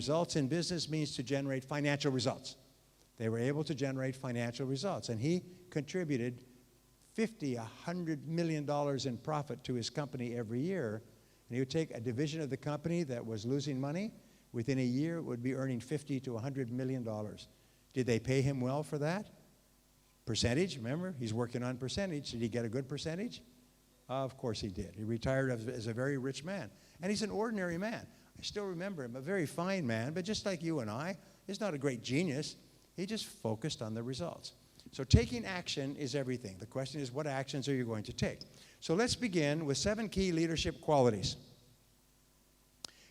Results in business means to generate financial results. They were able to generate financial results. And he contributed $100 million in profit to his company every year. And he would take a division of the company that was losing money. Within a year, it would be earning $50 to $100 million. Did they pay him well for that? Percentage, remember? He's working on percentage. Did he get a good percentage? Of course he did. He retired as a very rich man. And he's an ordinary man. I still remember him, a very fine man, but just like you and I, he's not a great genius. He just focused on the results. So taking action is everything. The question is, what actions are you going to take? So let's begin with 7 key leadership qualities.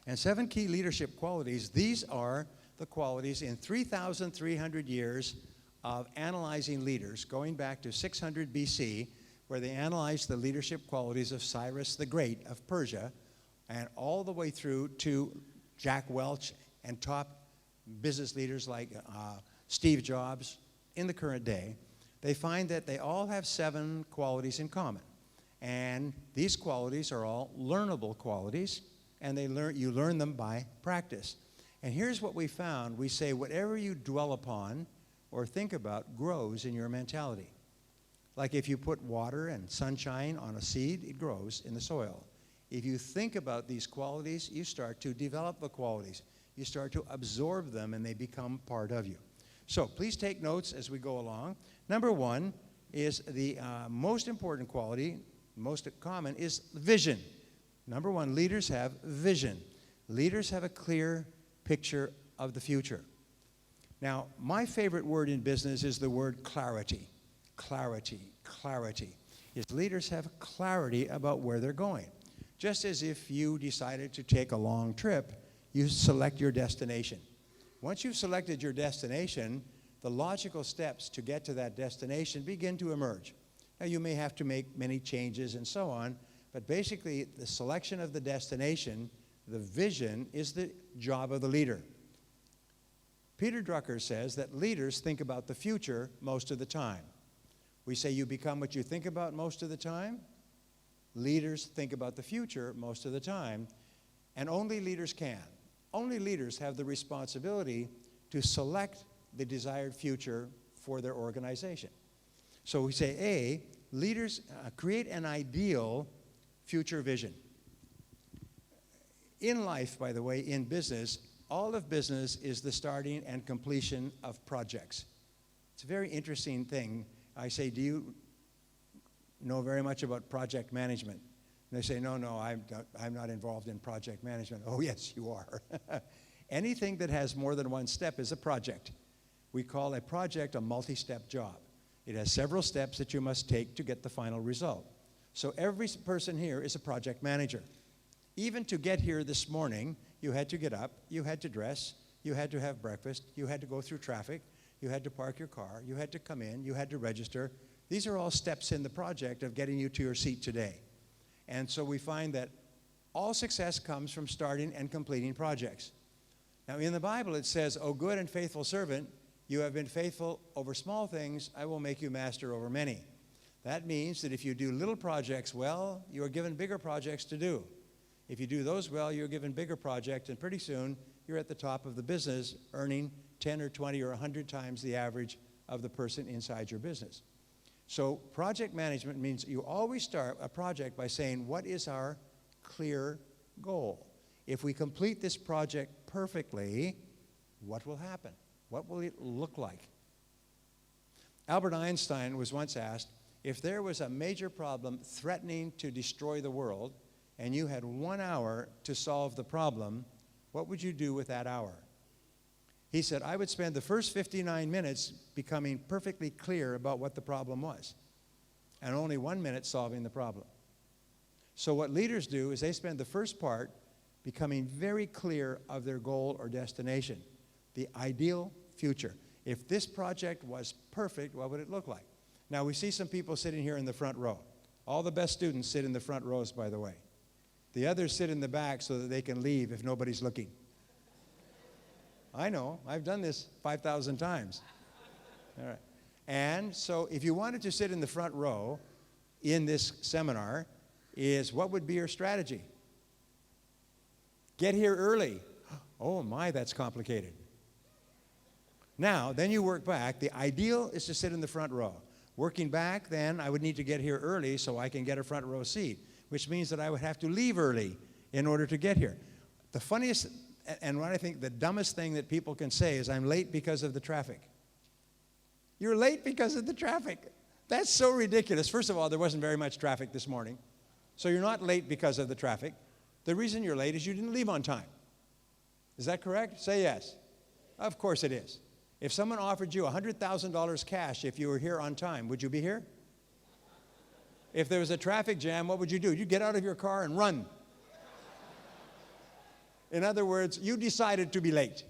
And 7 key leadership qualities, these are the qualities in 3,300 years of analyzing leaders, going back to 600 BC, where they analyzed the leadership qualities of Cyrus the Great of Persia, and all the way through to Jack Welch and top business leaders like Steve Jobs in the current day. They find that they all have 7 qualities in common. And these qualities are all learnable qualities, and you learn them by practice. And here's what we found. We say whatever you dwell upon or think about grows in your mentality. Like if you put water and sunshine on a seed, it grows in the soil. If you think about these qualities, you start to develop the qualities. You start to absorb them, and they become part of you. So please take notes as we go along. Number 1 is the most important quality, most common, is vision. Number 1, leaders have vision. Leaders have a clear picture of the future. Now, my favorite word in business is the word clarity. Clarity, clarity. Is leaders have clarity about where they're going. Just as if you decided to take a long trip, you select your destination. Once you've selected your destination, the logical steps to get to that destination begin to emerge. Now, you may have to make many changes and so on, but basically, the selection of the destination, the vision, is the job of the leader. Peter Drucker says that leaders think about the future most of the time. We say you become what you think about most of the time. Leaders think about the future most of the time, and only leaders can. Only leaders have the responsibility to select the desired future for their organization. So we say, A, leaders create an ideal future vision. In life, by the way, in business, all of business is the starting and completion of projects. It's a very interesting thing. I say, do you know very much about project management? And they say, no, I'm not involved in project management. Oh, yes, you are. Anything that has more than one step is a project. We call a project a multi-step job. It has several steps that you must take to get the final result. So every person here is a project manager. Even to get here this morning, you had to get up, you had to dress, you had to have breakfast, you had to go through traffic, you had to park your car, you had to come in, you had to register. These are all steps in the project of getting you to your seat today. And so we find that all success comes from starting and completing projects. Now in the Bible it says, "O good and faithful servant, you have been faithful over small things, I will make you master over many." That means that if you do little projects well, you are given bigger projects to do. If you do those well, you're given bigger projects, and pretty soon you're at the top of the business, earning 10 or 20 or 100 times the average of the person inside your business. So project management means you always start a project by saying, what is our clear goal? If we complete this project perfectly, what will happen? What will it look like? Albert Einstein was once asked, if there was a major problem threatening to destroy the world, and you had 1 hour to solve the problem, what would you do with that hour? He said, I would spend the first 59 minutes becoming perfectly clear about what the problem was, and only 1 minute solving the problem. So what leaders do is they spend the first part becoming very clear of their goal or destination, the ideal future. If this project was perfect, what would it look like? Now, we see some people sitting here in the front row. All the best students sit in the front rows, by the way. The others sit in the back so that they can leave if nobody's looking. I know. I've done this 5,000 times. All right. And so if you wanted to sit in the front row in this seminar, what would be your strategy? Get here early. Oh my, that's complicated. Now, then you work back. The ideal is to sit in the front row. Working back, then, I would need to get here early so I can get a front row seat, which means that I would have to leave early in order to get here. The funniest, and what I think the dumbest thing that people can say is, I'm late because of the traffic. You're late because of the traffic. That's so ridiculous. First of all, there wasn't very much traffic this morning, so you're not late because of the traffic. The reason you're late is you didn't leave on time. Is that correct? Say yes. Of course it is. If someone offered you $100,000 cash if you were here on time, would you be here? If there was a traffic jam, what would you do? You'd get out of your car and run. In other words, you decided to be late.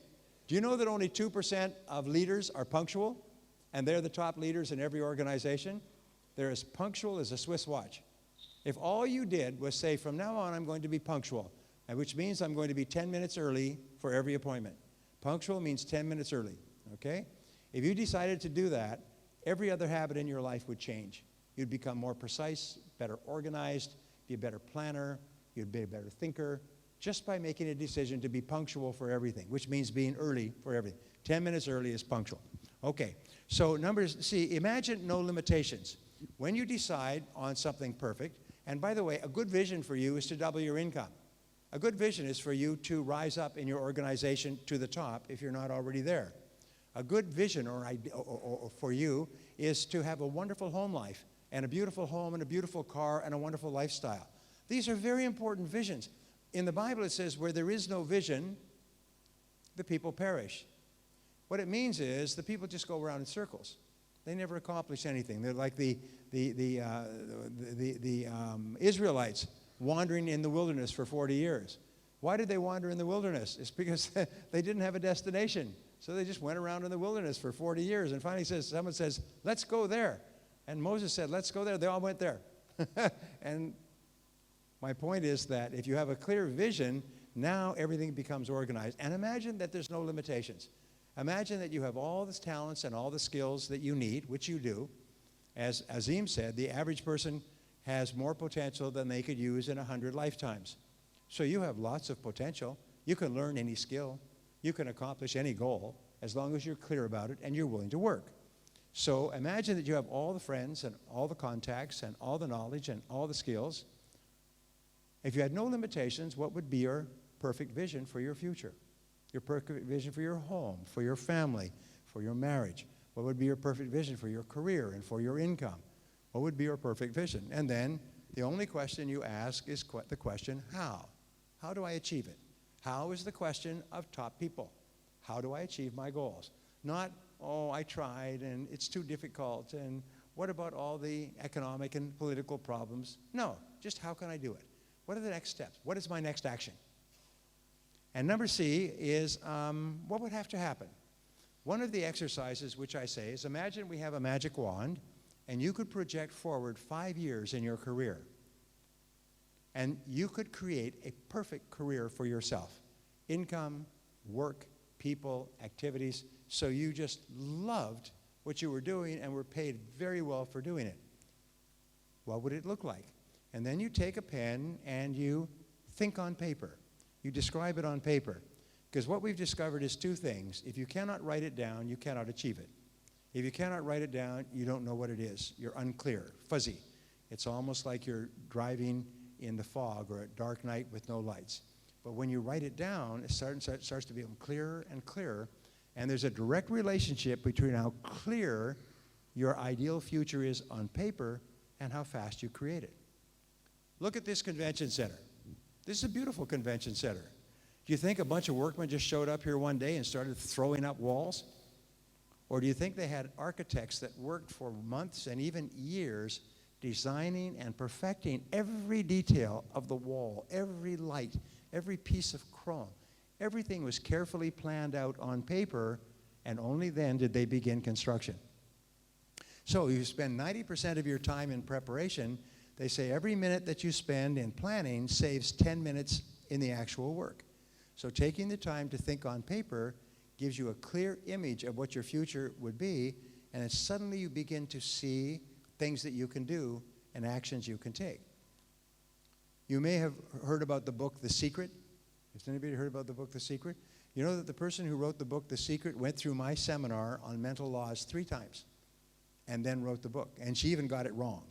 Do you know that only 2% of leaders are punctual? And they're the top leaders in every organization? They're as punctual as a Swiss watch. If all you did was say, from now on, I'm going to be punctual, which means I'm going to be 10 minutes early for every appointment. Punctual means 10 minutes early. Okay? If you decided to do that, every other habit in your life would change. You'd become more precise, better organized, be a better planner, you'd be a better thinker, just by making a decision to be punctual for everything, which means being early for everything. 10 minutes early is punctual. Okay, so imagine no limitations. When you decide on something perfect, and by the way, a good vision for you is to double your income. A good vision is for you to rise up in your organization to the top if you're not already there. A good vision or for you is to have a wonderful home life and a beautiful home and a beautiful car and a wonderful lifestyle. These are very important visions. In the Bible it says, where there is no vision, the people perish. What it means is the people just go around in circles. They never accomplish anything. They're like the Israelites wandering in the wilderness for 40 years. Why did they wander in the wilderness? It's because they didn't have a destination. So they just went around in the wilderness for 40 years. And finally someone says, let's go there. And Moses said, let's go there. They all went there. And my point is that if you have a clear vision, now everything becomes organized. And imagine that there's no limitations. Imagine that you have all the talents and all the skills that you need, which you do. As Azim said, the average person has more potential than they could use in 100 lifetimes. So you have lots of potential. You can learn any skill. You can accomplish any goal as long as you're clear about it and you're willing to work. So imagine that you have all the friends and all the contacts and all the knowledge and all the skills. If you had no limitations, what would be your perfect vision for your future? Your perfect vision for your home, for your family, for your marriage? What would be your perfect vision for your career and for your income? What would be your perfect vision? And then the only question you ask is the question, how? How do I achieve it? How is the question of top people. How do I achieve my goals? Not, oh, I tried and it's too difficult, and what about all the economic and political problems? No, just how can I do it? What are the next steps? What is my next action? And number C is what would have to happen? One of the exercises which I say is, imagine we have a magic wand and you could project forward 5 years in your career. And you could create a perfect career for yourself. Income, work, people, activities. So you just loved what you were doing and were paid very well for doing it. What would it look like? And then you take a pen and you think on paper. You describe it on paper. Because what we've discovered is two things. If you cannot write it down, you cannot achieve it. If you cannot write it down, you don't know what it is. You're unclear, fuzzy. It's almost like you're driving in the fog or a dark night with no lights. But when you write it down, it starts to become clearer and clearer, and there's a direct relationship between how clear your ideal future is on paper and how fast you create it. Look at this convention center. This is a beautiful convention center. Do you think a bunch of workmen just showed up here one day and started throwing up walls? Or do you think they had architects that worked for months and even years designing and perfecting every detail of the wall, every light, every piece of chrome? Everything was carefully planned out on paper, and only then did they begin construction. So you spend 90% of your time in preparation. They say every minute that you spend in planning saves 10 minutes in the actual work. So taking the time to think on paper gives you a clear image of what your future would be, and then suddenly you begin to see things that you can do and actions you can take. You may have heard about the book The Secret. Has anybody heard about the book The Secret? You know that the person who wrote the book, The Secret, went through my seminar on mental laws 3 times and then wrote the book. And she even got it wrong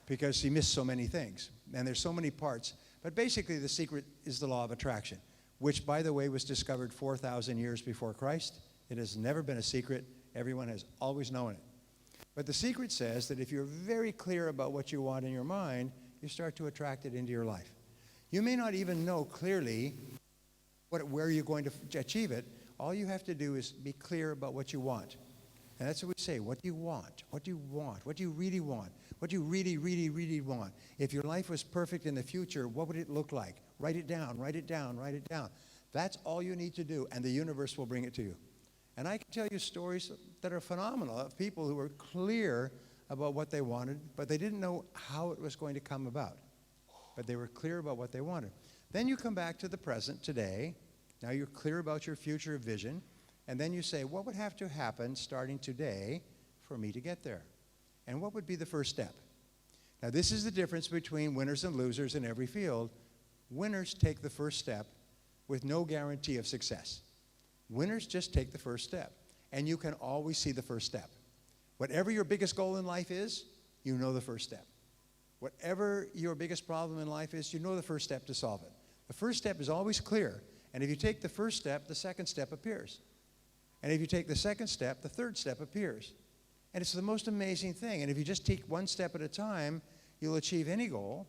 because she missed so many things. And there's so many parts. But basically, the secret is the law of attraction, which, by the way, was discovered 4,000 years before Christ. It has never been a secret. Everyone has always known it. But the secret says that if you're very clear about what you want in your mind, you start to attract it into your life. You may not even know clearly where you're going to achieve it. All you have to do is be clear about what you want. And that's what we say. What do you want? What do you want? What do you really want? What do you really, really, really want? If your life was perfect in the future, what would it look like? Write it down, write it down, write it down. That's all you need to do, and the universe will bring it to you. And I can tell you stories that are phenomenal of people who were clear about what they wanted, but they didn't know how it was going to come about. But they were clear about what they wanted. Then you come back to the present today. Now you're clear about your future vision. And then you say, what would have to happen starting today for me to get there? And what would be the first step? Now this is the difference between winners and losers in every field. Winners take the first step with no guarantee of success. Winners just take the first step. And you can always see the first step. Whatever your biggest goal in life is, you know the first step. Whatever your biggest problem in life is, you know the first step to solve it. The first step is always clear. And if you take the first step, the second step appears. And if you take the second step, the third step appears. And it's the most amazing thing. And if you just take one step at a time, you'll achieve any goal.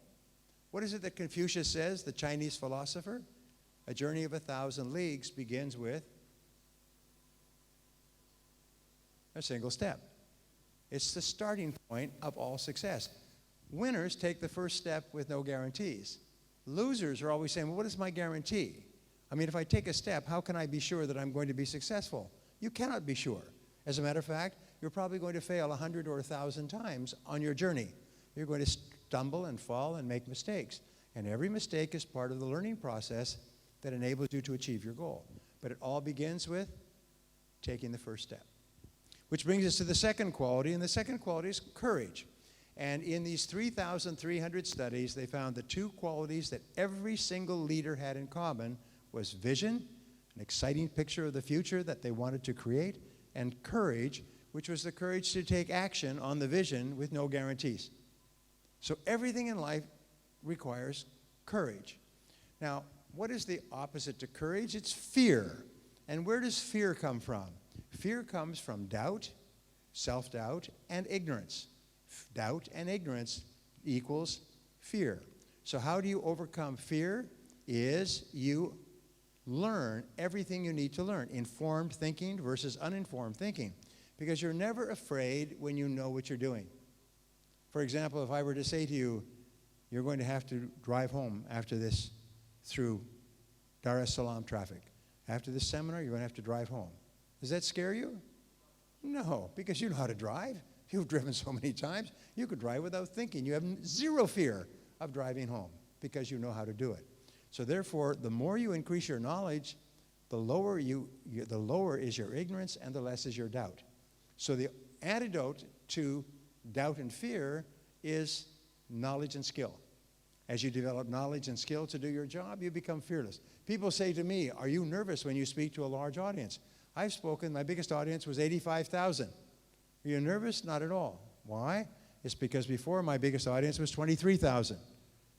What is it that Confucius says, the Chinese philosopher? A journey of 1,000 leagues begins with a single step. It's the starting point of all success. Winners take the first step with no guarantees. Losers are always saying, well, what is my guarantee? I mean, if I take a step, how can I be sure that I'm going to be successful? You cannot be sure. As a matter of fact, you're probably going to fail 100 or 1,000 times on your journey. You're going to stumble and fall and make mistakes. And every mistake is part of the learning process that enables you to achieve your goal. But it all begins with taking the first step. Which brings us to the second quality, and the second quality is courage. And in these 3,300 studies, they found the 2 qualities that every single leader had in common was vision, an exciting picture of the future that they wanted to create, and courage, which was the courage to take action on the vision with no guarantees. So everything in life requires courage. Now, what is the opposite to courage? It's fear. And where does fear come from? Fear comes from doubt, self-doubt, and ignorance. Doubt and ignorance equals fear. So how do you overcome fear? Is you learn everything you need to learn. Informed thinking versus uninformed thinking. Because you're never afraid when you know what you're doing. For example, if I were to say to you, you're going to have to drive home after this through Dar es Salaam traffic. After this seminar, you're going to have to drive home. Does that scare you? No, because you know how to drive. You've driven so many times. You could drive without thinking. You have zero fear of driving home because you know how to do it. So therefore, the more you increase your knowledge, the lower is your ignorance and the less is your doubt. So the antidote to doubt and fear is knowledge and skill. As you develop knowledge and skill to do your job, you become fearless. People say to me, are you nervous when you speak to a large audience? I've spoken, my biggest audience was 85,000. Are you nervous? Not at all. Why? It's because before my biggest audience was 23,000.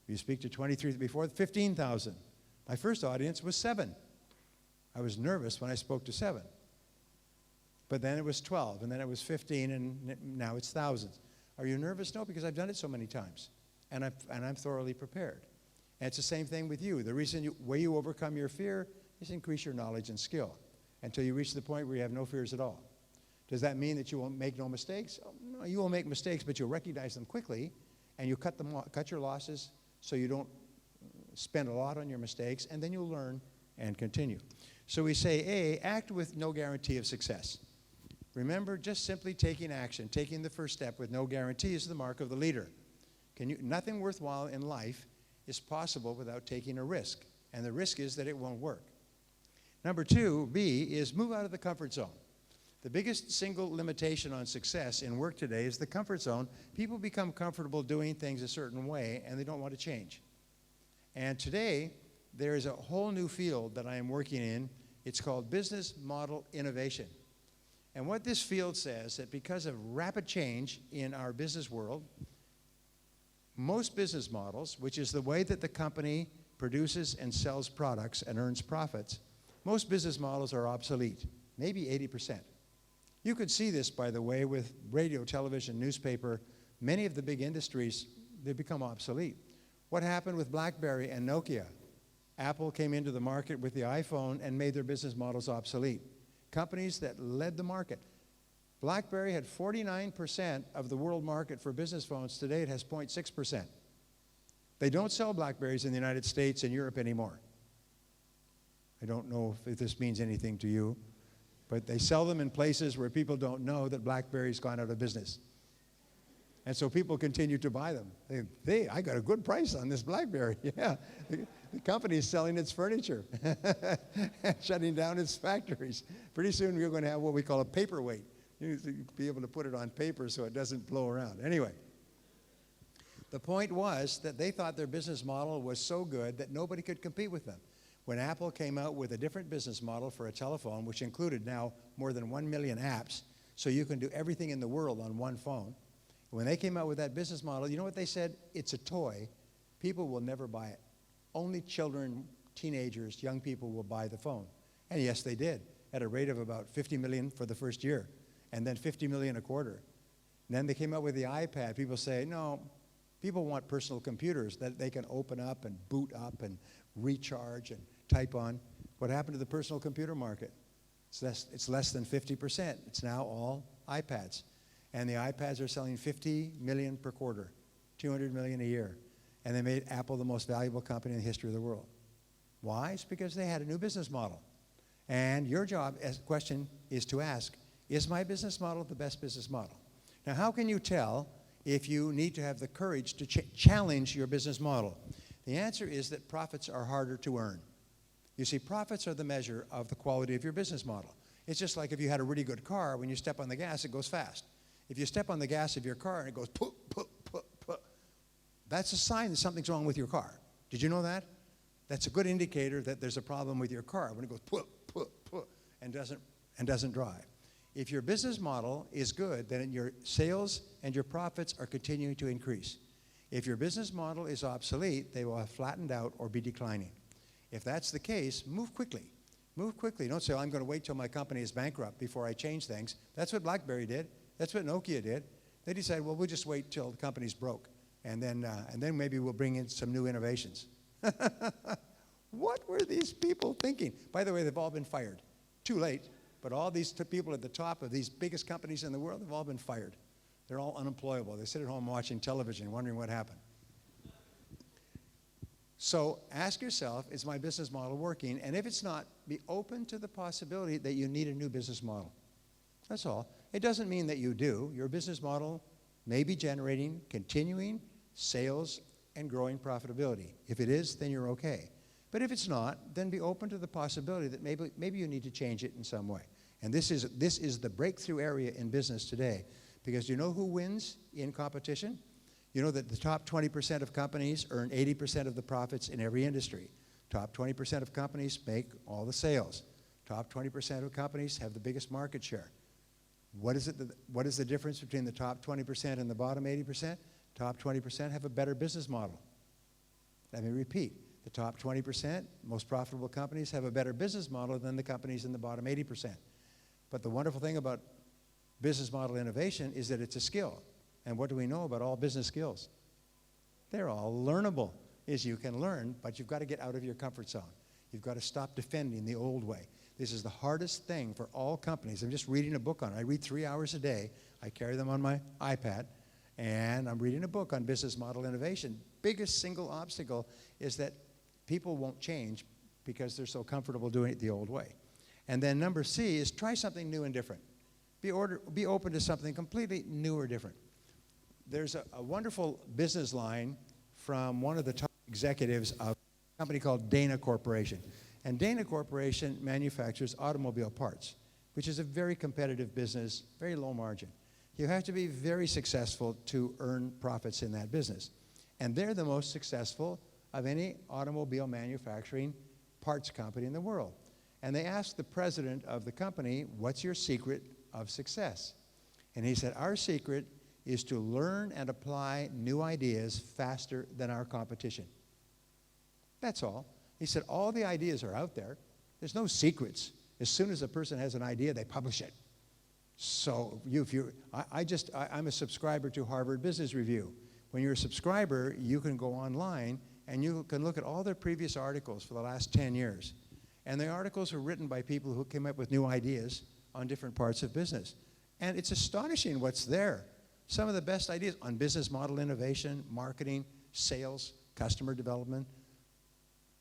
You speak to 23, before 15,000. My first audience was 7. I was nervous when I spoke to 7. But then it was 12, and then it was 15, and now it's thousands. Are you nervous? No, because I've done it so many times, and I'm thoroughly prepared. And it's the same thing with you. The reason way you overcome your fear is increase your knowledge and skill until you reach the point where you have no fears at all. Does that mean that you won't make no mistakes? Oh, no, you will make mistakes, but you'll recognize them quickly, and you cut your losses so you don't spend a lot on your mistakes, and then you'll learn and continue. So we say, A, act with no guarantee of success. Remember, just simply taking action, taking the first step with no guarantee is the mark of the leader. Nothing worthwhile in life is possible without taking a risk, and the risk is that it won't work. Number 2, B, is move out of the comfort zone. The biggest single limitation on success in work today is the comfort zone. People become comfortable doing things a certain way, and they don't want to change. And today, there is a whole new field that I am working in. It's called business model innovation. And what this field says that because of rapid change in our business world, most business models, which is the way that the company produces and sells products and earns profits, most business models are obsolete, maybe 80%. You could see this, by the way, with radio, television, newspaper. Many of the big industries, they become obsolete. What happened with BlackBerry and Nokia? Apple came into the market with the iPhone and made their business models obsolete. Companies that led the market. BlackBerry had 49% of the world market for business phones. Today it has 0.6%. They don't sell BlackBerries in the United States and Europe anymore. I don't know if this means anything to you, but they sell them in places where people don't know that BlackBerry's gone out of business. And so people continue to buy them. Hey, I got a good price on this BlackBerry. Yeah, the company is selling its furniture, shutting down its factories. Pretty soon we're going to have what we call a paperweight. You need to be able to put it on paper so it doesn't blow around. Anyway, the point was that they thought their business model was so good that nobody could compete with them. When Apple came out with a different business model for a telephone, which included now more than 1 million apps, so you can do everything in the world on one phone. When they came out with that business model, you know what they said? It's a toy. People will never buy it. Only children, teenagers, young people will buy the phone. And yes, they did, at a rate of about 50 million for the first year, and then 50 million a quarter. And then they came out with the iPad. People say, no, people want personal computers that they can open up and boot up and recharge and type on. What happened to the personal computer market? It's less than 50%. It's now all iPads. And the iPads are selling 50 million per quarter, 200 million a year. And they made Apple the most valuable company in the history of the world. Why? It's because they had a new business model. And your job, as question, is to ask, is my business model the best business model? Now, how can you tell if you need to have the courage to challenge your business model? The answer is that profits are harder to earn. You see, profits are the measure of the quality of your business model. It's just like if you had a really good car, when you step on the gas, it goes fast. If you step on the gas of your car and it goes put, that's a sign that something's wrong with your car. Did you know that? That's a good indicator that there's a problem with your car when it goes put, and doesn't drive. If your business model is good, then your sales and your profits are continuing to increase. If your business model is obsolete, they will have flattened out or be declining. If that's the case, move quickly. Move quickly. Don't say, oh, I'm going to wait till my company is bankrupt before I change things. That's what BlackBerry did. That's what Nokia did. They decided, well, we'll just wait till the company's broke, and then maybe we'll bring in some new innovations. What were these people thinking? By the way, they've all been fired. Too late, but all these people at the top of these biggest companies in the world have all been fired. They're all unemployable. They sit at home watching television, wondering what happened. So ask yourself, is my business model working? And if it's not, be open to the possibility that you need a new business model. That's all. It doesn't mean that you do. Your business model may be generating continuing sales and growing profitability. If it is, then you're okay. But if it's not, then be open to the possibility that maybe you need to change it in some way. And this is the breakthrough area in business today. Because you know who wins in competition? You know that the top 20% of companies earn 80% of the profits in every industry. Top 20% of companies make all the sales. Top 20% of companies have the biggest market share. What is the difference between the top 20% and the bottom 80%? Top 20% have a better business model. Let me repeat. The top 20%, most profitable companies, have a better business model than the companies in the bottom 80%. But the wonderful thing about business model innovation is that it's a skill. And what do we know about all business skills? They're all learnable. You can learn, but you've got to get out of your comfort zone. You've got to stop defending the old way. This is the hardest thing for all companies. I'm just reading a book on it. I read 3 hours a day. I carry them on my iPad, and I'm reading a book on business model innovation. Biggest single obstacle is that people won't change because they're so comfortable doing it the old way. And then number C is try something new and different. Be open to something completely new or different. There's a wonderful business line from one of the top executives of a company called Dana Corporation. And Dana Corporation manufactures automobile parts, which is a very competitive business, very low margin. You have to be very successful to earn profits in that business. And they're the most successful of any automobile manufacturing parts company in the world. And they asked the president of the company, what's your secret of success? And he said, our secret is to learn and apply new ideas faster than our competition. That's all. He said, all the ideas are out there. There's no secrets. As soon as a person has an idea, they publish it. So I'm a subscriber to Harvard Business Review. When you're a subscriber, you can go online and you can look at all their previous articles for the last 10 years. And the articles are written by people who came up with new ideas on different parts of business. And it's astonishing what's there. Some of the best ideas on business model innovation, marketing, sales, customer development.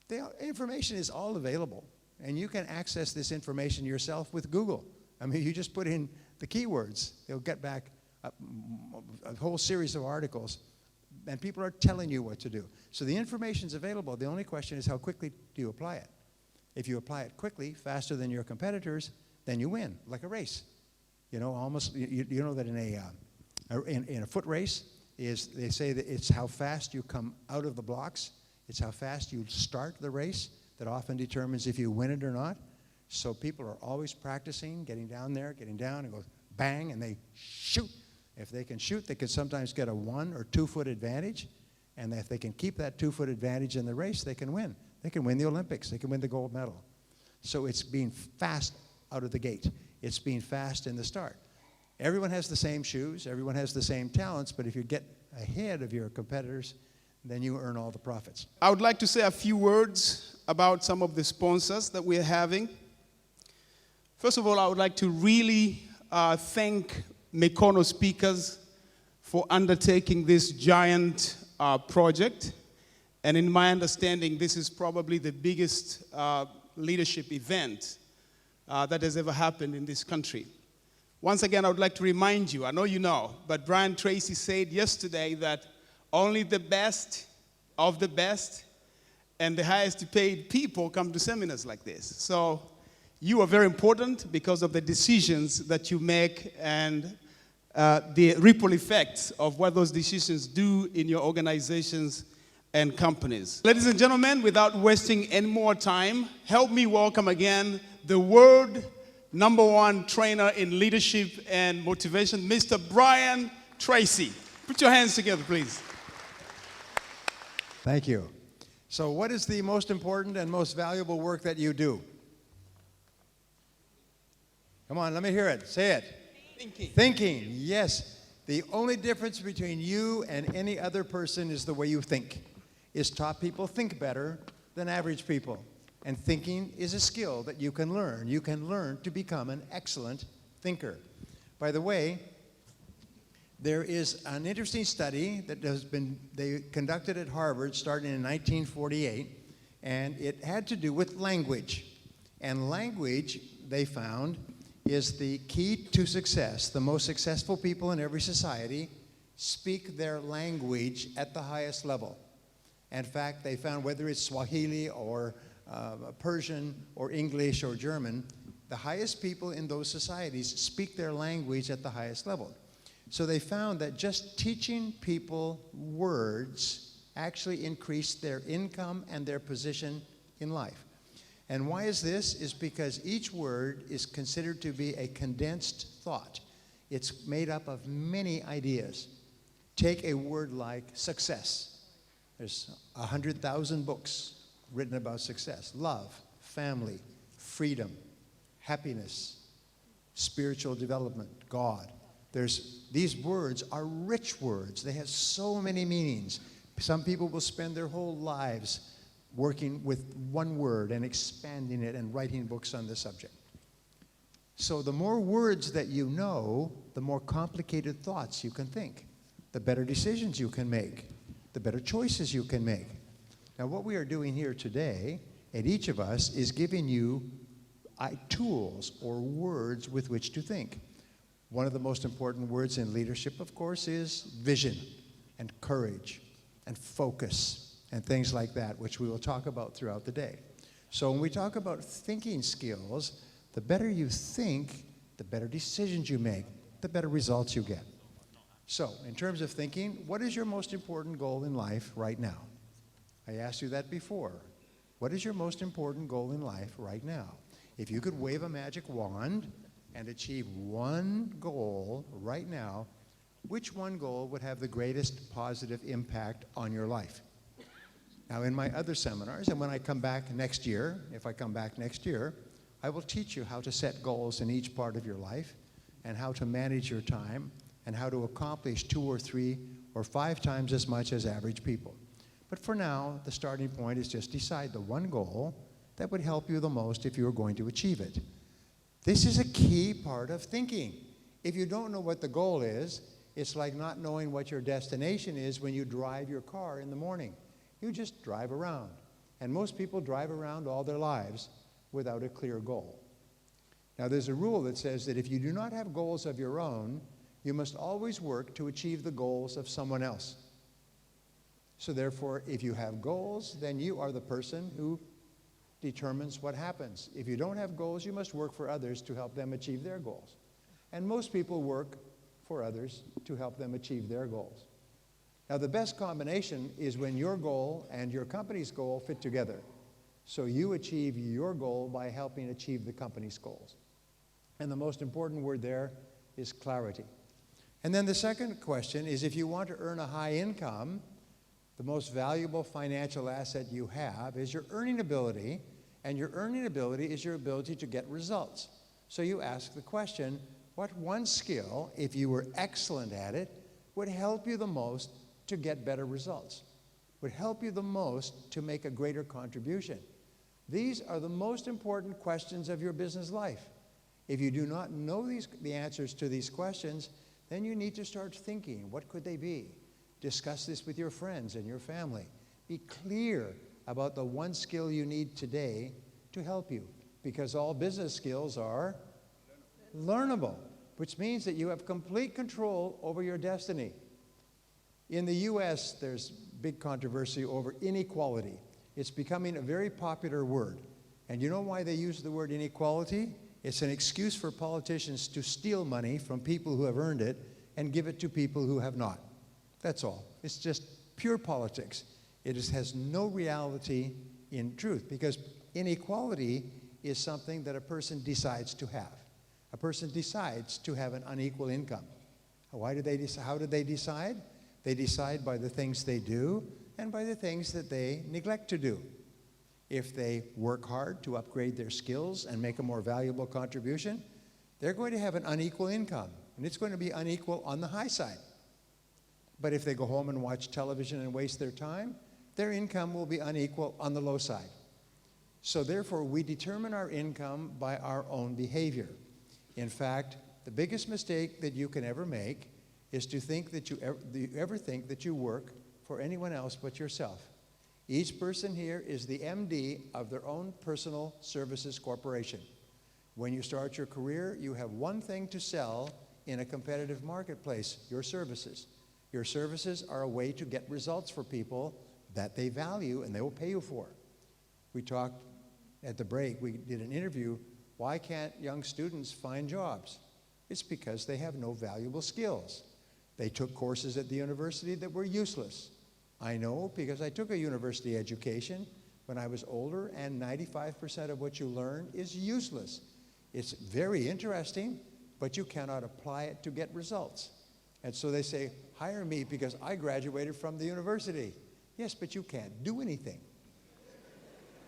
The information is all available. And you can access this information yourself with Google. I mean, you just put in the keywords. They'll get back a whole series of articles. And people are telling you what to do. So the information's available. The only question is how quickly do you apply it? If you apply it quickly, faster than your competitors, then you win, like a race. You know, almost, you know that in a foot race, they say that it's how fast you come out of the blocks, it's how fast you start the race that often determines if you win it or not. So people are always practicing, getting down there, getting down, and go bang, and they shoot. If they can shoot, they can sometimes get a 1 or 2 foot advantage, and if they can keep that 2 foot advantage in the race, they can win. They can win the Olympics. They can win the gold medal. So it's being fast out of the gate. It's being fast in the start. Everyone has the same shoes. Everyone has the same talents. But if you get ahead of your competitors, then you earn all the profits. I would like to say a few words about some of the sponsors that we're having. First of all, I would like to really thank Mikono speakers for undertaking this giant project. And in my understanding, this is probably the biggest leadership event that has ever happened in this country. Once again, I would like to remind you, I know you know, but Brian Tracy said yesterday that only the best of the best and the highest paid people come to seminars like this. So you are very important because of the decisions that you make and the ripple effects of what those decisions do in your organizations and companies. Ladies and gentlemen, without wasting any more time, help me welcome again the world #1 trainer in leadership and motivation, Mr. Brian Tracy. Put your hands together, please. Thank you. So what is the most important and most valuable work that you do? Come on, let me hear it. Say it. Thinking. Thinking, yes. The only difference between you and any other person is the way you think. Is top people think better than average people. And thinking is a skill that you can learn. You can learn to become an excellent thinker. By the way, there is an interesting study that they conducted at Harvard starting in 1948, and it had to do with language. And language, they found, is the key to success. The most successful people in every society speak their language at the highest level. In fact, they found whether it's Swahili or Persian or English or German, the highest people in those societies speak their language at the highest level. So they found that just teaching people words actually increased their income and their position in life. And why is this? Is because each word is considered to be a condensed thought. It's made up of many ideas. Take a word like success. There's 100,000 books written about success. Love, family, freedom, happiness, spiritual development, God. These words are rich words. They have so many meanings. Some people will spend their whole lives working with one word and expanding it and writing books on the subject. So the more words that you know, the more complicated thoughts you can think, the better decisions you can make, the better choices you can make. Now what we are doing here today, at each of us, is giving you tools or words with which to think. One of the most important words in leadership, of course, is vision and courage and focus and things like that, which we will talk about throughout the day. So when we talk about thinking skills, the better you think, the better decisions you make, the better results you get. So in terms of thinking, what is your most important goal in life right now? I asked you that before. What is your most important goal in life right now? If you could wave a magic wand and achieve one goal right now, which one goal would have the greatest positive impact on your life? Now, in my other seminars, and when I come back next year, if I come back next year, I will teach you how to set goals in each part of your life and how to manage your time and how to accomplish 2 or 3 or 5 times as much as average people. But for now, the starting point is just decide the one goal that would help you the most if you were going to achieve it. This is a key part of thinking. If you don't know what the goal is, it's like not knowing what your destination is when you drive your car in the morning. You just drive around. And most people drive around all their lives without a clear goal. Now, there's a rule that says that if you do not have goals of your own, you must always work to achieve the goals of someone else. So therefore, if you have goals, then you are the person who determines what happens. If you don't have goals, you must work for others to help them achieve their goals. And most people work for others to help them achieve their goals. Now, the best combination is when your goal and your company's goal fit together. So you achieve your goal by helping achieve the company's goals. And the most important word there is clarity. And then the second question is, if you want to earn a high income, the most valuable financial asset you have is your earning ability, and your earning ability is your ability to get results. So you ask the question, what one skill, if you were excellent at it, would help you the most to get better results, would help you the most to make a greater contribution? These are the most important questions of your business life. If you do not know the answers to these questions, then you need to start thinking, what could they be? Discuss this with your friends and your family. Be clear about the one skill you need today to help you, because all business skills are learnable, which means that you have complete control over your destiny. In the US, there's big controversy over inequality. It's becoming a very popular word. And you know why they use the word inequality? It's an excuse for politicians to steal money from people who have earned it and give it to people who have not. That's all. It's just pure politics. It has no reality in truth, because inequality is something that a person decides to have. A person decides to have an unequal income. Why do they how do they decide? They decide by the things they do and by the things that they neglect to do. If they work hard to upgrade their skills and make a more valuable contribution, they're going to have an unequal income, and it's going to be unequal on the high side. But if they go home and watch television and waste their time, their income will be unequal on the low side. So therefore, we determine our income by our own behavior. In fact, the biggest mistake that you can ever make is to think that you ever think that you work for anyone else but yourself. Each person here is the MD of their own personal services corporation. When you start your career, you have one thing to sell in a competitive marketplace: your services. Your services are a way to get results for people that they value and they will pay you for. We talked at the break, we did an interview, why can't young students find jobs? It's because they have no valuable skills. They took courses at the university that were useless. I know because I took a university education when I was older, and 95% of what you learn is useless. It's very interesting, but you cannot apply it to get results. And so they say, hire me because I graduated from the university. Yes, but you can't do anything.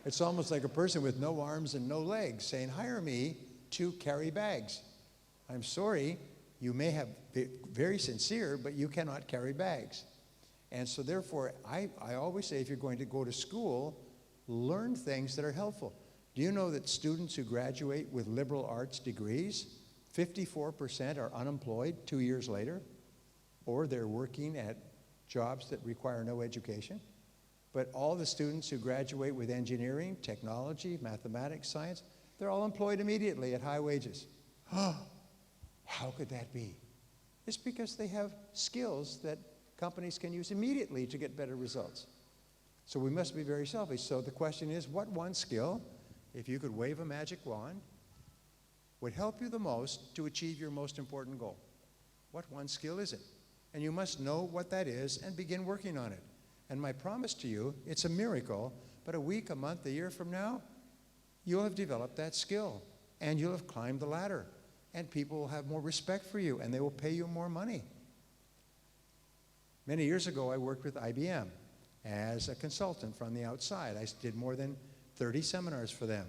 It's almost like a person with no arms and no legs saying, hire me to carry bags. I'm sorry, you may have been very sincere, but you cannot carry bags. And so therefore, I always say, if you're going to go to school, learn things that are helpful. Do you know that students who graduate with liberal arts degrees, 54% are unemployed 2 years later? Or they're working at jobs that require no education? But all the students who graduate with engineering, technology, mathematics, science, they're all employed immediately at high wages. How could that be? It's because they have skills that companies can use immediately to get better results. So we must be very selfish. So the question is, what one skill, if you could wave a magic wand, would help you the most to achieve your most important goal? What one skill is it? And you must know what that is and begin working on it. And my promise to you, it's a miracle, but a week, a month, a year from now, you'll have developed that skill, and you'll have climbed the ladder, and people will have more respect for you, and they will pay you more money. Many years ago, I worked with IBM as a consultant from the outside. I did more than 30 seminars for them.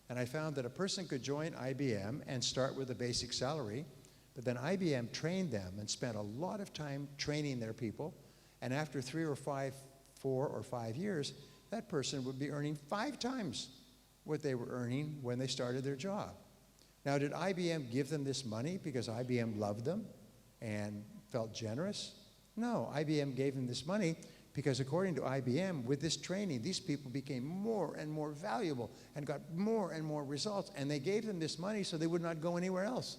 And I found that a person could join IBM and start with a basic salary, but then IBM trained them and spent a lot of time training their people. And after 4 or 5 years, that person would be earning 5 times what they were earning when they started their job. Now, did IBM give them this money because IBM loved them and felt generous? No, IBM gave them this money because according to IBM, with this training, these people became more and more valuable and got more and more results, and they gave them this money so they would not go anywhere else.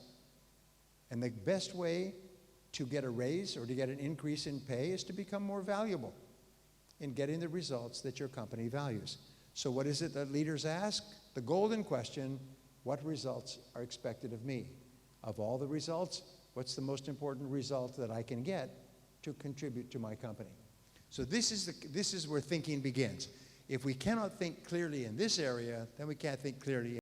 And the best way to get a raise or to get an increase in pay is to become more valuable in getting the results that your company values. So what is it that leaders ask? The golden question: what results are expected of me? Of all the results, what's the most important result that I can get to contribute to my company? So this is where thinking begins. If we cannot think clearly in this area, then we can't think clearly